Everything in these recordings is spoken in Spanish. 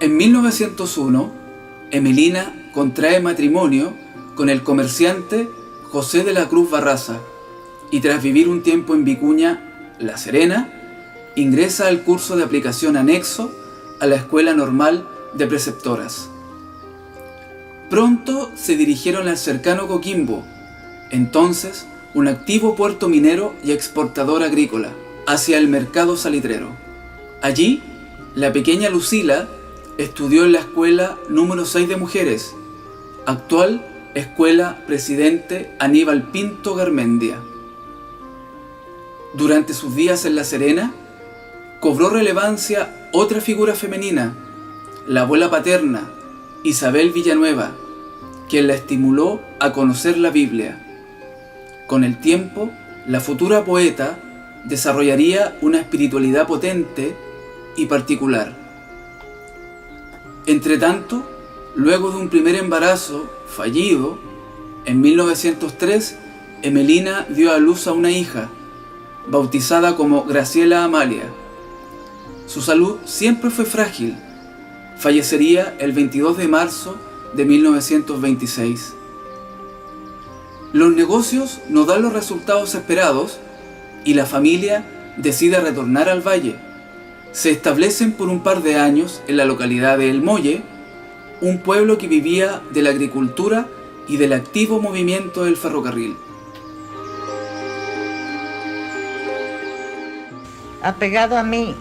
En 1901, Emelina contrae matrimonio con el comerciante José de la Cruz Barraza y tras vivir un tiempo en Vicuña, La Serena, ingresa al curso de aplicación anexo a la Escuela Normal de Preceptoras. Pronto se dirigieron al cercano Coquimbo, entonces un activo puerto minero y exportador agrícola, hacia el mercado salitrero. Allí, la pequeña Lucila estudió en la escuela número 6 de mujeres, actual Escuela Presidente Aníbal Pinto Garmendia. Durante sus días en La Serena, cobró relevancia otra figura femenina, la abuela paterna, Isabel Villanueva, quien la estimuló a conocer la Biblia. Con el tiempo, la futura poeta desarrollaría una espiritualidad potente y particular. Entretanto, luego de un primer embarazo fallido, en 1903, Emelina dio a luz a una hija, bautizada como Graciela Amalia. Su salud siempre fue frágil. Fallecería el 22 de marzo de 1926. Los negocios no dan los resultados esperados y la familia decide retornar al valle. Se establecen por un par de años en la localidad de El Molle, un pueblo que vivía de la agricultura y del activo movimiento del ferrocarril. Apegado a mí,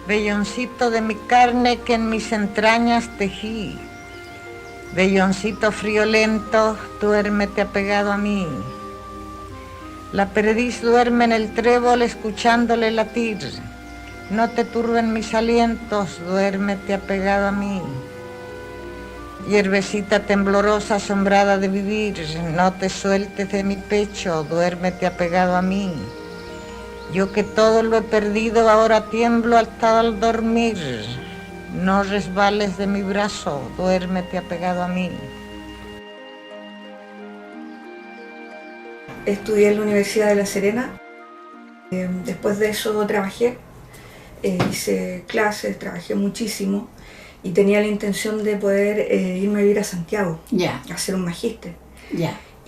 velloncito de mi carne que en mis entrañas tejí, velloncito friolento, duérmete apegado a mí. La perdiz duerme en el trébol escuchándole latir. No te turben mis alientos, duérmete apegado a mí. Hierbecita temblorosa asombrada de vivir, no te sueltes de mi pecho, duérmete apegado a mí. Yo que todo lo he perdido, ahora tiemblo hasta al dormir. No resbales de mi brazo, duérmete apegado a mí. Estudié en la Universidad de La Serena. Después de eso trabajé. Hice clases, trabajé muchísimo y tenía la intención de poder irme a vivir a Santiago, a hacer un magíster.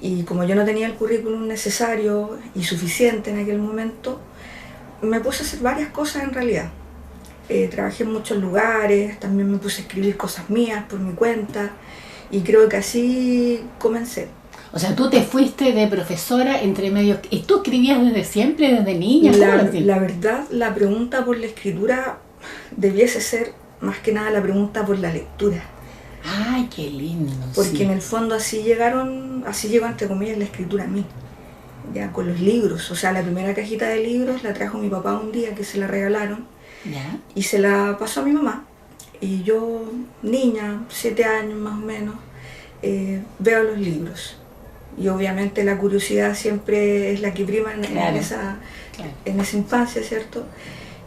Y como yo no tenía el currículum necesario y suficiente en aquel momento, me puse a hacer varias cosas en realidad. Trabajé en muchos lugares, también me puse a escribir cosas mías por mi cuenta y creo que así comencé. O sea, tú te fuiste de profesora entre medios. ¿Y tú escribías desde siempre, desde niña? La verdad, la pregunta por la escritura debiese ser más que nada la pregunta por la lectura. ¡Ay, qué lindo! Porque en el fondo así llegó entre comillas la escritura a mí, ya con los libros. O sea, la primera cajita de libros la trajo mi papá un día que se la regalaron y se la pasó a mi mamá. Y yo, niña, 7 años más o menos, veo los libros. Y obviamente la curiosidad siempre es la que prima en esa infancia, ¿cierto?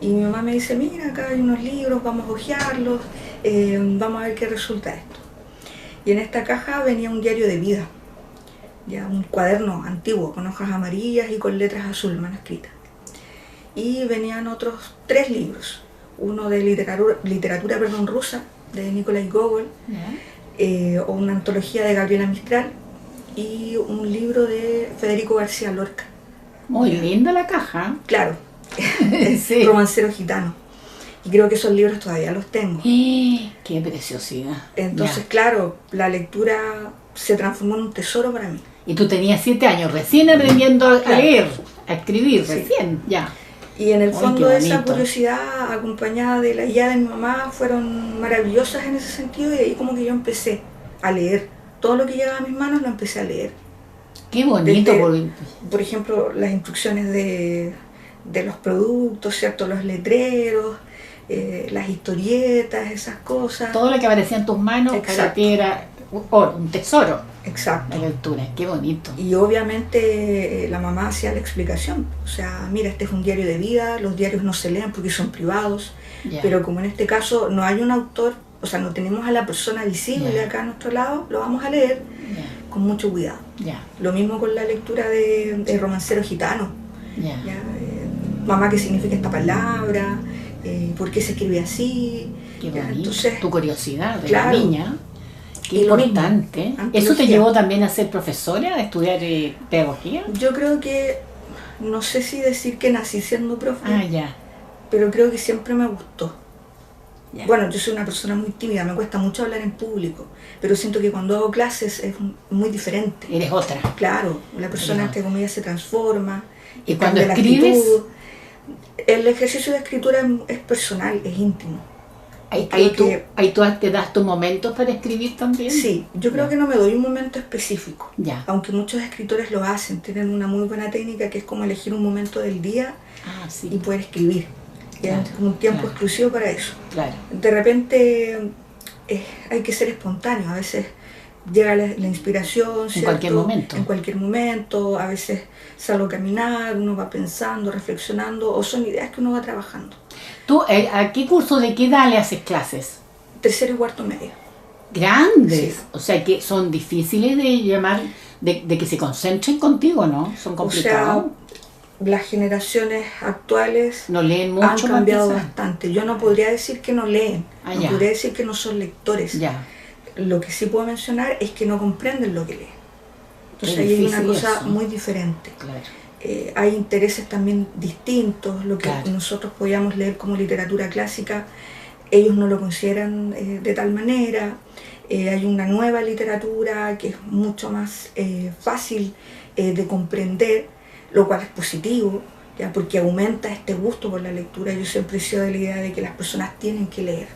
Y mi mamá me dice, mira, acá hay unos libros, vamos a hojearlos, vamos a ver qué resulta esto. Y en esta caja venía un diario de vida, ya un cuaderno antiguo con hojas amarillas y con letras azul manuscritas. Y venían otros 3 libros, uno de literatura rusa, de Nikolai Gogol, o una antología de Gabriela Mistral, y un libro de Federico García Lorca. Muy linda la caja. Claro, sí. Romancero gitano. Y creo que esos libros todavía los tengo. ¡Qué preciosidad! Entonces, claro, la lectura se transformó en un tesoro para mí. Y tú tenías 7 años, recién aprendiendo a leer, a escribir, recién, Y en el Ay, fondo qué esa bonito. curiosidad acompañada de la guía de mi mamá fueron maravillosas en ese sentido, y ahí como que yo empecé a leer. Todo lo que llegaba a mis manos lo empecé a leer. Qué bonito. Desde, por ejemplo, las instrucciones de los productos, ¿cierto? Los letreros, las historietas, esas cosas. Todo lo que aparecía en tus manos para ti era un tesoro. Exacto. La lectura, qué bonito. Y obviamente la mamá hacía la explicación. O sea, mira, este es un diario de vida, los diarios no se leen porque son privados, Ya. pero como en este caso no hay un autor, o sea, no tenemos a la persona visible Ya. acá a nuestro lado, lo vamos a leer Ya, con mucho cuidado. ya, Lo mismo con la lectura de Romancero Gitano. ya. ¿Ya? Mamá, ¿qué significa esta palabra? ¿Por qué se escribe así? Qué ¿Ya? bonito. Entonces, Tu curiosidad de claro. la niña. Qué Y lo mismo, importante. antología. ¿Eso te llevó también a ser profesora, a estudiar pedagogía? yo creo que, no sé si decir que nací siendo profe, Ah, ya. pero creo que siempre me gustó. Ya. Bueno, yo soy una persona muy tímida, me cuesta mucho hablar en público, pero siento que cuando hago clases es muy diferente. Eres otra. Claro, la persona, Ya. entre comillas, se transforma. ¿Y cuando cambia la escribes? actitud. El ejercicio de escritura es personal, es íntimo. Ahí Creo tú, que- ahí tú te das tus momentos para escribir también. Sí, yo creo Ya. que no me doy un momento específico. Ya. Aunque muchos escritores lo hacen, tienen una muy buena técnica que es como elegir un momento del día Ah, y sí. poder escribir. Y Claro, es como un tiempo claro. exclusivo para eso. Claro. De repente hay que ser espontáneo, a veces llega la inspiración, ¿cierto? cualquier momento. En cualquier momento, a veces salgo a caminar, uno va pensando, reflexionando, o son ideas que uno va trabajando. ¿Tú a qué curso de qué edad le haces clases? Tercero y cuarto medio. Grandes. Sí. O sea que son difíciles de llamar, de que se concentren contigo, ¿no? Son O complicados. sea, las generaciones actuales No leen mucho han más cambiado quizás. bastante. Yo no podría decir que no leen, Ah, no ya. podría decir que no son lectores. Ya. Lo que sí puedo mencionar es que no comprenden lo que leen. Entonces Es ahí hay una difícil cosa eso. muy diferente. Claro. Hay intereses también distintos, lo que Claro. nosotros podíamos leer como literatura clásica, ellos no lo consideran de tal manera. Hay una nueva literatura que es mucho más fácil de comprender, lo cual es positivo, ¿ya? Porque aumenta este gusto por la lectura. Yo siempre he sido de la idea de que las personas tienen que leer.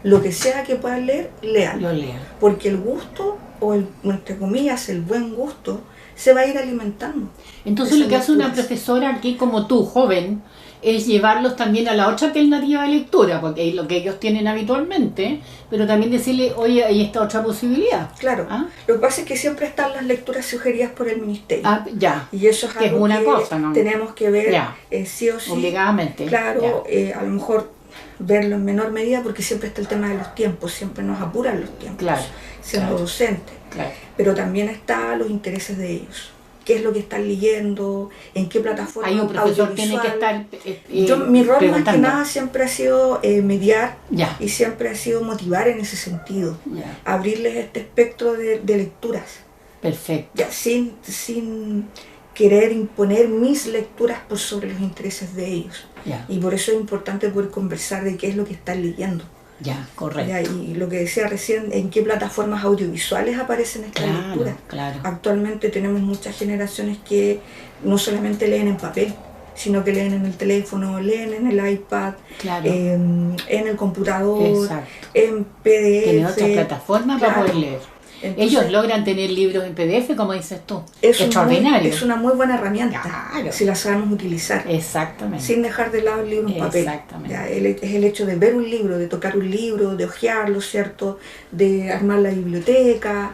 Lo que sea que puedan leer, léanlo. Lo leo. Porque el gusto, o entre comillas, el buen gusto, se va a ir alimentando. Entonces Esas lo que hace una lecturas. profesora aquí como tú, joven, es llevarlos también a la otra alternativa de lectura, porque es lo que ellos tienen habitualmente, pero también decirle, oye, hay esta otra posibilidad. Claro, ¿Ah? lo que pasa es que siempre están las lecturas sugeridas por el ministerio. Ah, ya, Y eso es que es algo una que cosa, ¿no? tenemos que ver Ya. sí o sí. obligadamente. Claro, Ya. a lo mejor verlo en menor medida porque siempre está el tema de los tiempos, siempre nos apuran los tiempos, Claro, siendo claro. docente. Claro. Pero también está los intereses de ellos. ¿Qué es lo que están leyendo? ¿En qué plataforma Ahí un profesor tiene que audiovisual? estar Mi rol más que preguntando. nada siempre ha sido mediar Ya, y siempre ha sido motivar en ese sentido, ya, abrirles este espectro de lecturas, perfecto. ya, sin querer imponer mis lecturas por sobre los intereses de ellos. Ya, Y por eso es importante poder conversar de qué es lo que están leyendo. ya, correcto. Ya, y lo que decía recién, en qué plataformas audiovisuales aparecen estas Claro, lecturas. claro. Actualmente tenemos muchas generaciones que no solamente leen en papel, sino que leen en el teléfono, leen en el iPad, Claro. en el computador, Exacto. en PDF. Tienen otra plataforma para claro. poder leer. Entonces, Ellos logran tener libros en PDF, como dices tú. es Extraordinario. es una muy buena herramienta Claro. si la sabemos utilizar. Exactamente. Sin dejar de lado el libro en papel. Exactamente. Ya, es el hecho de ver un libro, de tocar un libro, de hojearlo, ¿cierto? De armar la biblioteca.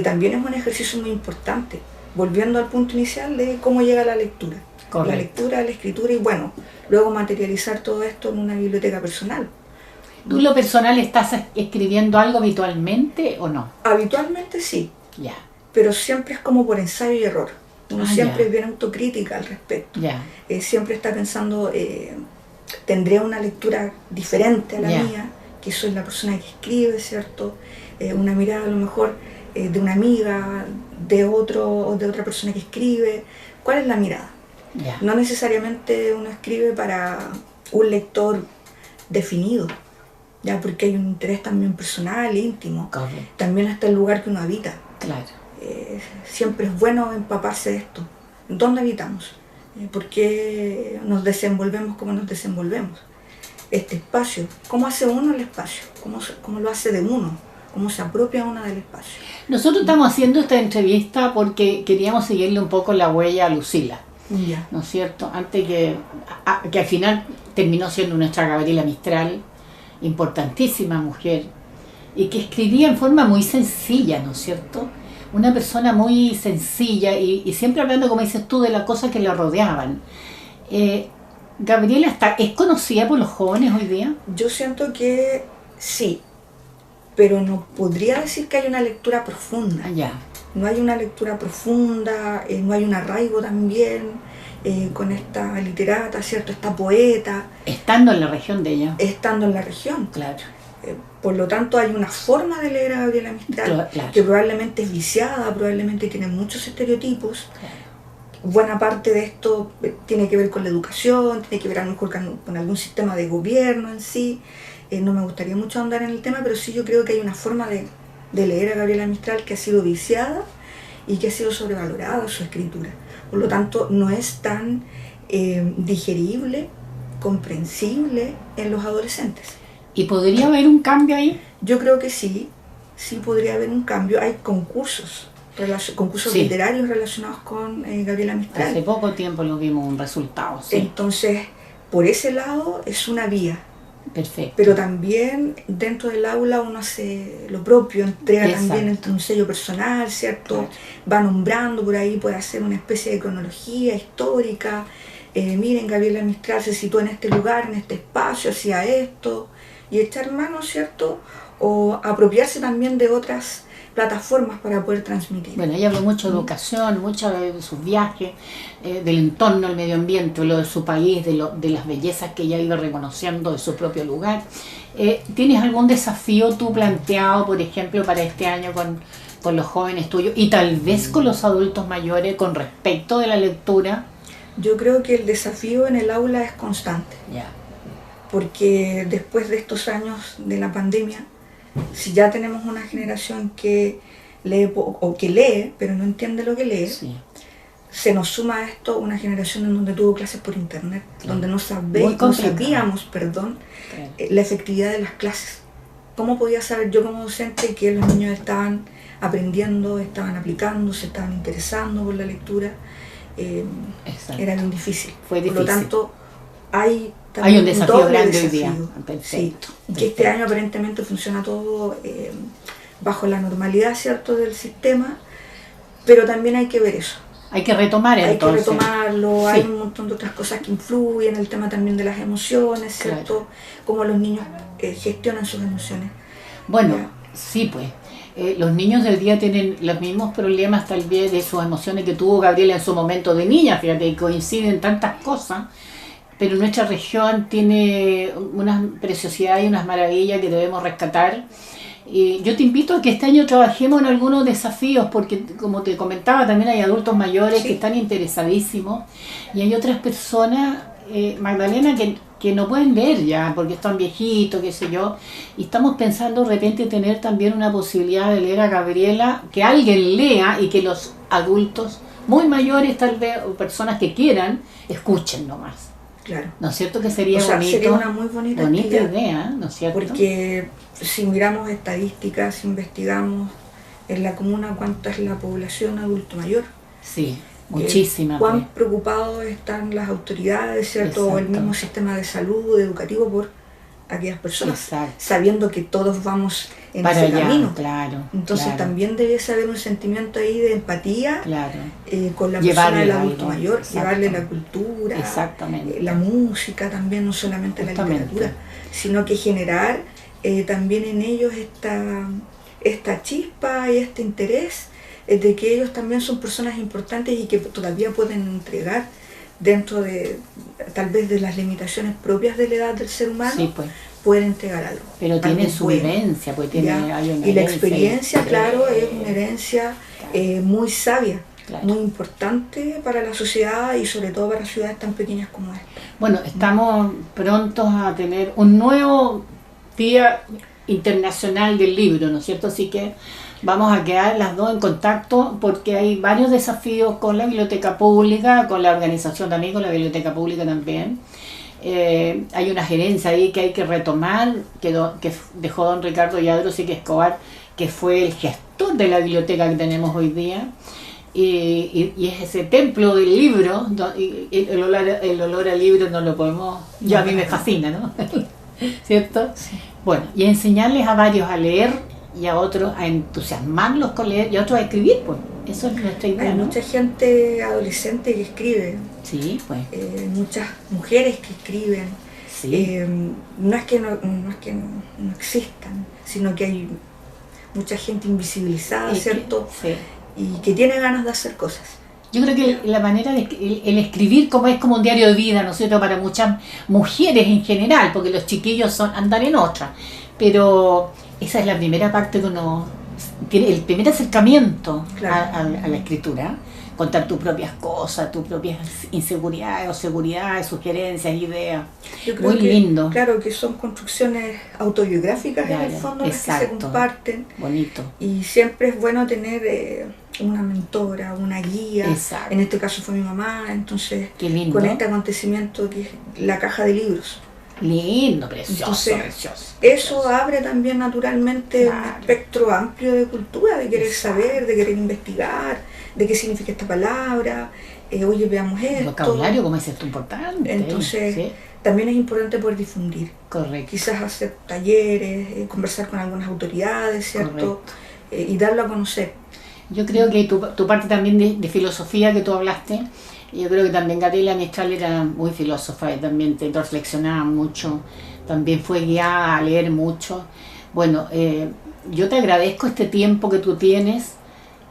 También es un ejercicio muy importante. Volviendo al punto inicial de cómo llega la lectura. Correcto. La lectura, la escritura y bueno, luego materializar todo esto en una biblioteca personal. ¿Tú en lo personal estás escribiendo algo habitualmente o no? Habitualmente sí, Ya, pero siempre es como por ensayo y error. Uno Ah, siempre ya. es bien autocrítica al respecto. ya, Siempre está pensando, tendré una lectura diferente a la Ya. mía, que soy la persona que escribe, ¿cierto? Una mirada a lo mejor de una amiga, de otra persona que escribe. ¿Cuál es la mirada? ya. No necesariamente uno escribe para un lector definido, ya porque hay un interés también personal, íntimo. Correcto, También está el lugar que uno habita. claro. Siempre es bueno empaparse de esto. ¿Dónde habitamos? ¿Por qué nos desenvolvemos como nos desenvolvemos? Este espacio, ¿cómo hace uno el espacio? ¿Cómo lo hace de uno? ¿Cómo se apropia uno del espacio? Nosotros estamos haciendo esta entrevista porque queríamos seguirle un poco la huella a Lucila, Ya. ¿no es cierto? Antes que al final terminó siendo nuestra Gabriela Mistral, importantísima mujer, y que escribía en forma muy sencilla, ¿no es cierto? Una persona muy sencilla y siempre hablando, como dices tú, de las cosas que la rodeaban. Gabriela ¿es conocida por los jóvenes hoy día? Yo siento que sí, pero no podría decir que hay una lectura profunda. Ya. No hay una lectura profunda, no hay un arraigo también con esta literata, ¿cierto? Esta poeta. Estando en la región de ella. Estando en la región. Claro. Por lo tanto, hay una forma de leer a Gabriela Mistral Claro. que probablemente es viciada, probablemente tiene muchos estereotipos. Claro. Buena parte de esto tiene que ver con la educación, tiene que ver a lo mejor con algún sistema de gobierno en sí. No me gustaría mucho ahondar en el tema, pero sí yo creo que hay una forma de leer a Gabriela Mistral que ha sido viciada y que ha sido sobrevalorada su escritura. Por lo tanto, no es tan digerible, comprensible en los adolescentes. ¿Y podría haber un cambio ahí? Yo creo que sí podría haber un cambio. Hay concursos Sí. literarios relacionados con Gabriela Mistral. Hace poco tiempo lo vimos un resultado, sí. Entonces, por ese lado es una vía. Perfecto. Pero también dentro del aula uno hace lo propio, entrega Exacto. también un sello personal, ¿cierto? Claro. Va nombrando por ahí, puede hacer una especie de cronología histórica. Miren, Gabriela Mistral se situó en este lugar, en este espacio, hacía esto, y echar mano, ¿cierto? O apropiarse también de otras plataformas para poder transmitir. Bueno, ella habló mucho de educación, mucho de sus viajes, del entorno, el medio ambiente, lo de su país, de las bellezas que ella iba reconociendo de su propio lugar. ¿Tienes algún desafío tú planteado, por ejemplo, para este año con los jóvenes tuyos y tal vez con los adultos mayores con respecto de la lectura? Yo creo que el desafío en el aula es constante, Ya. porque después de estos años de la pandemia, si ya tenemos una generación que lee o que lee, pero no entiende lo que lee, Sí. se nos suma a esto una generación en donde tuvo clases por internet, donde no Muy sabíamos, Claro. la efectividad de las clases. ¿Cómo podía saber yo como docente que los niños estaban aprendiendo, estaban aplicando, se estaban interesando por la lectura? Exacto. Era bien difícil. Fue Por lo difícil. tanto, hay Hay también un desafío doble grande hoy desafío. día. Perfecto. Sí, y que este año aparentemente funciona todo bajo la normalidad, ¿cierto?, del sistema, pero también hay que ver eso. Hay que retomar Hay que entonces. retomarlo, Sí. hay un montón de otras cosas que influyen, el tema también de las emociones, ¿cierto? Claro. Cómo los niños gestionan sus emociones. Bueno, Ya. sí, pues. Los niños del día tienen los mismos problemas tal vez de sus emociones que tuvo Gabriela en su momento de niña, fíjate, que coinciden tantas cosas, pero nuestra región tiene unas preciosidades y unas maravillas que debemos rescatar. Y yo te invito a que este año trabajemos en algunos desafíos, porque como te comentaba, también hay adultos mayores Sí. que están interesadísimos y hay otras personas, Magdalena, que no pueden leer ya porque están viejitos, qué sé yo, y estamos pensando de repente tener también una posibilidad de leer a Gabriela, que alguien lea y que los adultos muy mayores tal vez, o personas que quieran, escuchen nomás. Claro. ¿No es cierto que sería O sea, bonito? sería una muy bonita actividad, idea, ¿no es cierto? porque si miramos estadísticas, si investigamos en la comuna cuánta es la población adulto mayor, Sí, muchísima. cuán preocupados están las autoridades, ¿cierto? O el Exacto. mismo sistema de salud, educativo por aquellas personas, Exacto. sabiendo que todos vamos en Para ese allá, camino. claro. Entonces claro, también debiese haber un sentimiento ahí de empatía Claro, con la Llevarle persona del algo, adulto mayor, exacto. llevarle la cultura, exactamente. la música también, no solamente la Justamente. literatura, sino que generar también en ellos esta chispa y este interés de que ellos también son personas importantes y que todavía pueden entregar dentro de tal vez de las limitaciones propias de la edad del ser humano, Sí, pues. pueden entregar algo. Pero tiene algo su bueno. vivencia, pues tiene, ¿Ya? hay una Y la herencia experiencia, ahí. claro, es una herencia muy sabia, Claro. muy importante para la sociedad y sobre todo para ciudades tan pequeñas como esta. Bueno, estamos prontos a tener un nuevo Día Internacional del Libro, ¿no es cierto? Así que vamos a quedar las dos en contacto porque hay varios desafíos con la biblioteca pública, con la organización también, con la biblioteca pública también. Hay una gerencia ahí que hay que retomar, que dejó don Ricardo Yadro Sique Escobar, que fue el gestor de la biblioteca que tenemos hoy día. Y es ese templo del libro, el olor al libro no lo podemos, yo a mí me fascina, ¿no? ¿Cierto? Sí. Bueno, y enseñarles a varios a leer y a otros a entusiasmarlos con leer y a otros a escribir, pues eso es nuestra idea. Hay ¿no? mucha gente adolescente que escribe, Sí, pues. muchas mujeres que escriben. Sí. No es que no existan, sino que hay mucha gente invisibilizada, ¿cierto? Sí. Y que tiene ganas de hacer cosas. Yo creo que la manera de el escribir es como un diario de vida, ¿no es cierto?, para muchas mujeres en general, porque los chiquillos andan en otra, pero esa es la primera parte que uno tiene, el primer acercamiento Claro. a la escritura, contar tus propias cosas, tus propias inseguridades o seguridades, sugerencias, ideas. Yo creo Muy que, lindo. claro, que son construcciones autobiográficas en el Claro, fondo las que se exacto. comparten. Bonito. Y siempre es bueno tener una mentora, una guía. Exacto. En este caso fue mi mamá, entonces Qué lindo. con este acontecimiento que es la caja de libros. Lindo, precioso, Entonces, precioso. Eso abre también naturalmente un Claro. espectro amplio de cultura, de querer Exacto. saber, de querer investigar, de qué significa esta palabra, oye, veamos El esto. vocabulario, como es esto importante. Entonces, Sí, también es importante poder difundir. correcto. Quizás hacer talleres, conversar con algunas autoridades, ¿cierto? Y darlo a conocer. Yo creo que tu parte también de filosofía que tú hablaste, yo creo que también Gabriela Mistral era muy filósofa y también te reflexionaba mucho, también fue guiada a leer mucho. Bueno, yo te agradezco este tiempo que tú tienes.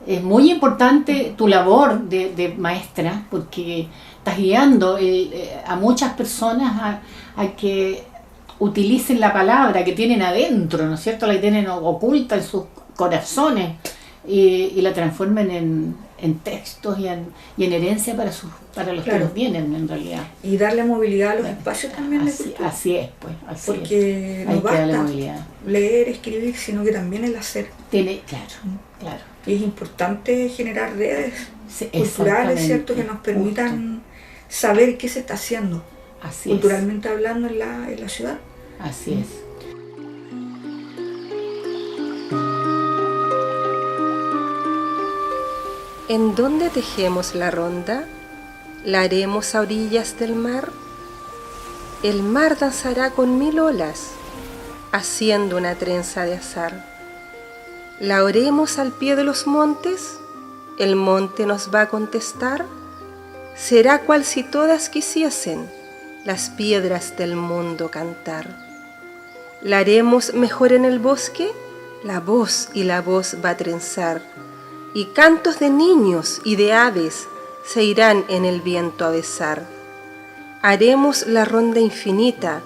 Es muy importante tu labor de maestra porque estás guiando a muchas personas a que utilicen la palabra que tienen adentro, ¿no es cierto? La que tienen oculta en sus corazones y la transformen en textos y en herencia para los que Claro. los vienen en realidad. Y darle movilidad a los espacios también de Así, cultura. así es, pues. Así Porque es. no Hay que darle basta movilidad. leer, escribir, sino que también el hacer. Claro. Y es importante generar redes Sí, culturales, ¿cierto? Que exactamente, nos permitan saber qué se está haciendo Así culturalmente hablando en la ciudad. es. Así es. ¿En dónde tejemos la ronda? ¿La haremos a orillas del mar? El mar danzará con 1000 olas, haciendo una trenza de azar. ¿La oremos al pie de los montes? ¿El monte nos va a contestar? Será cual si todas quisiesen las piedras del mundo cantar. ¿La haremos mejor en el bosque? La voz y la voz va a trenzar, y cantos de niños y de aves se irán en el viento a besar. Haremos la ronda infinita,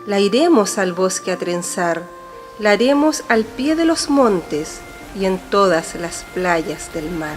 la iremos al bosque a trenzar, la haremos al pie de los montes y en todas las playas del mar.